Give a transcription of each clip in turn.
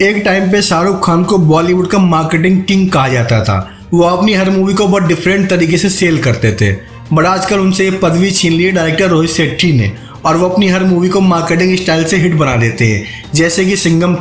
एक टाइम पे शाहरुख खान को बॉलीवुड का मार्केटिंग किंग कहा जाता था। वो अपनी हर मूवी को बहुत डिफरेंट तरीके से सेल करते थे, बट आजकल उनसे ये पदवी छीन ली है डायरेक्टर रोहित शेट्टी ने, और वो अपनी हर मूवी को मार्केटिंग स्टाइल से हिट बना देते हैं। जैसे कि सिंघम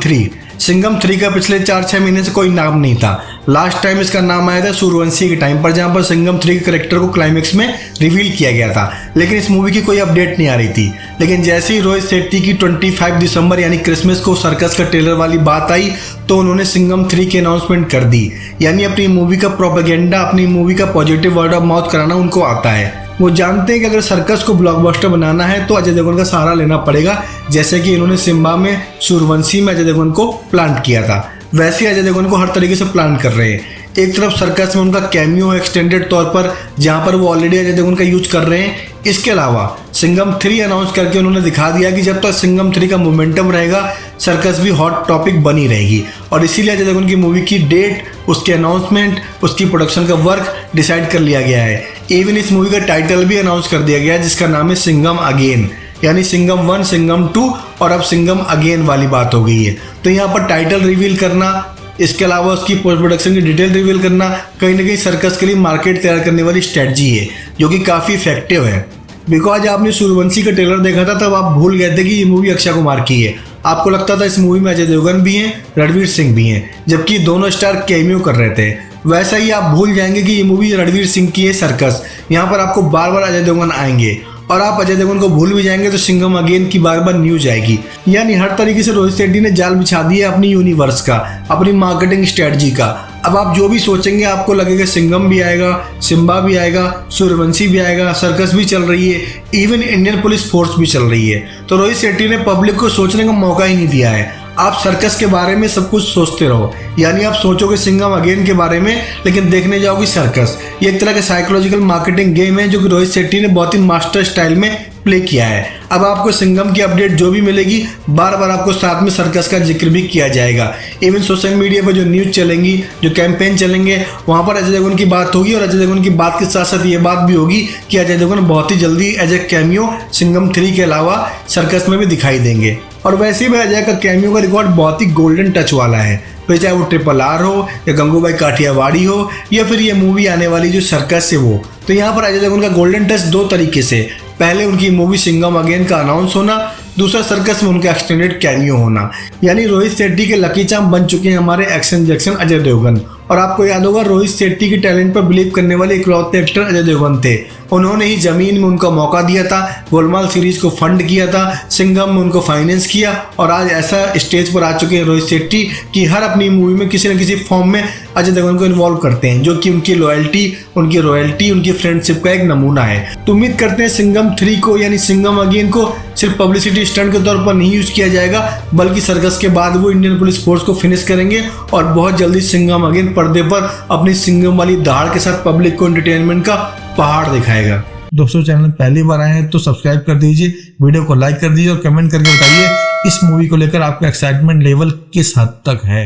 3 का पिछले 4-6 महीने से कोई नाम नहीं था। लास्ट टाइम इसका नाम आया था सूर्यवंशी के टाइम पर, जहां पर सिंघम 3 के करेक्टर को क्लाइमेक्स में रिवील किया गया था, लेकिन इस मूवी की कोई अपडेट नहीं आ रही थी। लेकिन जैसे ही रोहित शेट्टी की 25 दिसंबर यानी क्रिसमस को सर्कस का ट्रेलर वाली बात आई, तो उन्होंने सिंघम 3 की अनाउंसमेंट कर दी। यानी अपनी मूवी का प्रोपेगेंडा, अपनी मूवी का पॉजिटिव वर्ड ऑफ माउथ कराना उनको आता है। वो जानते हैं कि अगर सर्कस को ब्लॉकबस्टर बनाना है तो अजय देवगन का सहारा लेना पड़ेगा, जैसे कि इन्होंने सिम्बा में, सूर्यवंशी में अजय देवगन को प्लांट किया था, वैसे ही अजय देवगन को हर तरीके से प्लान कर रहे हैं। एक तरफ सर्कस में उनका कैमियो एक्सटेंडेड तौर पर, जहां पर वो ऑलरेडी अजय देवगन का यूज कर रहे हैं। इसके अलावा सिंघम 3 अनाउंस करके उन्होंने दिखा दिया कि जब तक सिंघम 3 का मोमेंटम रहेगा, सर्कस भी हॉट टॉपिक बनी रहेगी। और इसीलिए अजय देवगन की मूवी की डेट, उसके अनाउंसमेंट, उसकी प्रोडक्शन का वर्क डिसाइड कर लिया गया है। इवन इस मूवी का टाइटल भी अनाउंस कर दिया गया है, जिसका नाम है सिंघम अगेन, यानी सिंघम 1, सिंघम 2 और अब सिंघम अगेन वाली बात हो गई है। तो यहाँ पर टाइटल रिवील करना, इसके अलावा उसकी पोस्ट प्रोडक्शन की डिटेल रिवील करना, कहीं ना कहीं सर्कस के लिए मार्केट तैयार करने वाली स्ट्रेटजी है, जो कि काफ़ी इफेक्टिव है। बिकॉज आपने सूर्यवंशी का ट्रेलर देखा था, तब आप भूल गए थे कि ये मूवी अक्षय कुमार की है। आपको लगता था इस मूवी में अजय देवगन भी हैं, रणवीर सिंह भी हैं, जबकि दोनों स्टार कैमियो कर रहे थे। वैसा ही आप भूल जाएंगे कि ये मूवी रणवीर सिंह की है सर्कस। यहाँ पर आपको बार बार अजय देवगन आएंगे, और आप अजय देवगन को भूल भी जाएंगे तो सिंघम अगेन की बार बार न्यूज आएगी। यानी हर तरीके से रोहित शेट्टी ने जाल बिछा दिया अपनी यूनिवर्स का, अपनी मार्केटिंग स्ट्रेटजी का। अब आप जो भी सोचेंगे आपको लगेगा सिंघम भी आएगा, सिम्बा भी आएगा, सूर्यवंशी भी आएगा, सर्कस भी चल रही है, इवन इंडियन पुलिस फोर्स भी चल रही है। तो रोहित शेट्टी ने पब्लिक को सोचने का मौका ही नहीं दिया है। आप सर्कस के बारे में सब कुछ सोचते रहो, यानी आप सोचोगे सिंघम अगेन के बारे में, लेकिन देखने जाओगे सर्कस। ये एक तरह का साइकोलॉजिकल मार्केटिंग गेम है, जो कि रोहित शेट्टी ने बहुत ही मास्टर स्टाइल में प्ले किया है। अब आपको सिंघम की अपडेट जो भी मिलेगी, बार बार आपको साथ में सर्कस का जिक्र भी किया जाएगा। इवन सोशल मीडिया पर जो न्यूज चलेंगी, जो कैंपेन चलेंगे, वहाँ पर अजय देवगन की बात होगी, और अजय देवगन की बात के साथ साथ ये बात भी होगी कि अजय देवगन बहुत ही जल्दी एज ए कैमियो सिंघम 3 के अलावा सर्कस में भी दिखाई देंगे। और वैसे भी अजय का कैमियो का रिकॉर्ड बहुत ही गोल्डन टच वाला है, फिर चाहे वो RRR हो या गंगूबाई काठियावाड़ी हो, या फिर ये मूवी आने वाली जो सर्कस है वो। तो यहाँ पर अजय देवगन का गोल्डन टच दो तरीके से, पहले उनकी मूवी सिंघम अगेन का अनाउंस होना, दूसरा सर्कस में उनका एक्सटेंडेड कैमियो होना। यानी रोहित शेट्टी के लकी चार्म बन चुके हैं हमारे एक्शन जैक्सन अजय देवगन। और आपको याद होगा, रोहित शेट्टी के टैलेंट पर बिलीव करने वाले इकलौते एक्टर अजय देवगन थे। उन्होंने ही जमीन में उनका मौका दिया था, गोलमाल सीरीज को फंड किया था, सिंघम में उनको फाइनेंस किया, और आज ऐसा स्टेज पर आ चुके हैं रोहित शेट्टी कि हर अपनी मूवी में किसी न किसी फॉर्म में अजय देवगन को इन्वॉल्व करते हैं, जो कि उनकी लॉयल्टी, उनकी रॉयल्टी, उनकी फ्रेंडशिप का एक नमूना है। तो उम्मीद करते हैं सिंघम 3 को, यानी सिंघम अगेन को, सिर्फ पब्लिसिटी स्टंट के तौर पर नहीं यूज किया जाएगा, बल्कि सर्कस के बाद वो इंडियन पुलिस फोर्स को फिनिश करेंगे, और बहुत जल्दी सिंघम अगेन पर्दे पर अपनी सिंघम वाली दहाड़ के साथ पब्लिक को एंटरटेनमेंट का पहाड़ दिखाएगा। दोस्तों, चैनल पहली बार आए हैं तो सब्सक्राइब कर दीजिए, वीडियो को लाइक कर दीजिए, और कमेंट करके बताइए इस मूवी को लेकर आपका एक्साइटमेंट लेवल किस हद तक है।